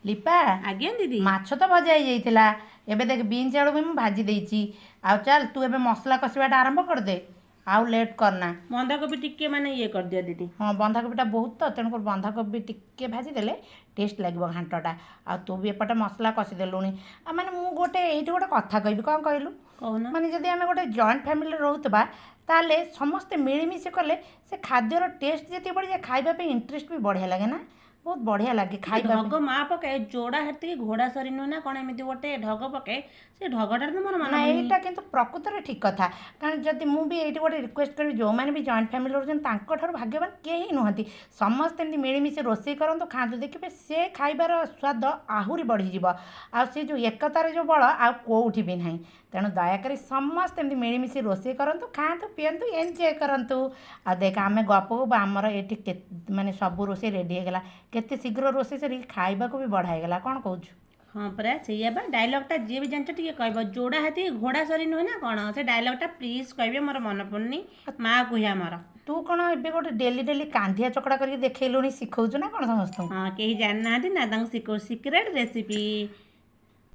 ଲିପା ଆଜ୍ଞା ଦିଦି। ମାଛ ତ ଭଜା ହେଇଯାଇଥିଲା। ଏବେ ଦେଖ ବିନ୍ସ ଆଳୁ ବି ମୁଁ ଭାଜି ଦେଇଛି। ଆଉ ଚାଲ ତୁ ଏବେ ମସଲା କଷିବାଟା ଆରମ୍ଭ କରିଦେ। ଆଉ ଲେଟ୍ କରନା। ବନ୍ଧାକୋବି ଟିକେ ମାନେ ଇଏ କରିଦିଅ ଦିଦି। ହଁ ବନ୍ଧାକୋବିଟା ବହୁତ ତ ତେଣୁକରି ବନ୍ଧାକୋବି ଟିକେ ଭାଜିଦେଲେ ଟେଷ୍ଟ ଲାଗିବ ଘାଣ୍ଟଟା। ଆଉ ତୁ ବି ଏପଟେ ମସଲା କଷିଦେଲୁଣି। ଆଉ ମାନେ ମୁଁ ଏଇଠି ଗୋଟେ କଥା କହିବି, କ'ଣ କହିଲୁ? କହୁନ। ମାନେ ଯଦି ଆମେ ଗୋଟେ ଜଏଣ୍ଟ ଫ୍ୟାମିଲିରେ ରହୁଥିବା ତାହେଲେ ସମସ୍ତେ ମିଳିମିଶି କଲେ ସେ ଖାଦ୍ୟର ଟେଷ୍ଟ ଯେତିକି ବଢ଼ିଯାଏ, ଖାଇବା ପାଇଁ ଇଣ୍ଟରେଷ୍ଟ ବି ବଢ଼ିଆ ଲାଗେ ନା? ବହୁତ ବଢ଼ିଆ ଲାଗେ ଖାଇବା ପାଇଁ। ଢଗ ମା ପକାଏ ଯୋଡ଼ା ହେତିକି ଘୋଡ଼ା ସରି ନୁହେଁ ନା କ'ଣ ଏମିତି ଗୋଟେ ଢଗ ପକାଏ, ସେ ଢଗଟାରେ ତ ମୋର ମନେ ନା ପଡ଼ୁନି। ଏଇଟା କିନ୍ତୁ ପ୍ରକୃତରେ ଠିକ୍ କଥା। କାରଣ ଯଦି ମୁଁ ବି ଏଇଠି ଗୋଟେ ରିକ୍ୱେଷ୍ଟ କରିବି, ଯେଉଁମାନେ ବି ଜଏଣ୍ଟ ଫ୍ୟାମିଲି ରହୁଛନ୍ତି ତାଙ୍କଠାରୁ ଭାଗ୍ୟବାନ କେହି ନୁହନ୍ତି। ସମସ୍ତେ ଏମିତି ମିଳିମିଶି ରୋଷେଇ କରନ୍ତୁ, ଖାଆନ୍ତୁ, ଦେଖିବେ ସେ ଖାଇବାର ସ୍ୱାଦ ଆହୁରି ବଢ଼ିଯିବ। ଆଉ ସେ ଯେଉଁ ଏକତାର ଯେଉଁ ବଳ ଆଉ କେଉଁଠି ବି ନାହିଁ। ତେଣୁ ଦୟାକରି ସମସ୍ତେ ଏମିତି ମିଳିମିଶି ରୋଷେଇ କରନ୍ତୁ, ଖାଆନ୍ତୁ, ପିଅନ୍ତୁ, ଏନ୍ଜୟ କରନ୍ତୁ। ଆଉ ଦେଖ ଆମେ ଗପ ଗପ ଆମର ଏଇଠି ମାନେ ସବୁ ରୋଷେଇ ରେଡ଼ି ହେଇଗଲା। କେତେ ଶୀଘ୍ର ରୋଷେଇ ସରିକି ଖାଇବାକୁ ବି ବଢ଼ା ହେଇଗଲା। କ'ଣ କହୁଛୁ? ହଁ ପରା ସେଇଆ ବା ଡାଇଲଗ୍ଟା ଯିଏ ବି ଜାଣିଛ ଟିକେ କହିବ, ଯୋଡ଼ା ହାତୀ ଘୋଡ଼ା ସରି ନୁହେଁ ନା କ'ଣ? ସେ ଡାଇଲଗ୍ଟା ପ୍ଲିଜ୍ କହିବେ, ମୋର ମନେ ପଡ଼ୁନି। ମା କୁହେ ଆମର। ତୁ କ'ଣ ଏବେ ଗୋଟେ ଡେଲି ଡେଲି କାନ୍ଧିଆ ଚକଡ଼ା କରିକି ଦେଖେଇଲୁଣି, ଶିଖଉଛୁ ନା କ'ଣ ସମସ୍ତଙ୍କୁ? ହଁ କେହି ଜାଣିନାହାନ୍ତି ନା, ତାଙ୍କୁ ଶିଖଉ ସିକ୍ରେଟ୍ ରେସିପି।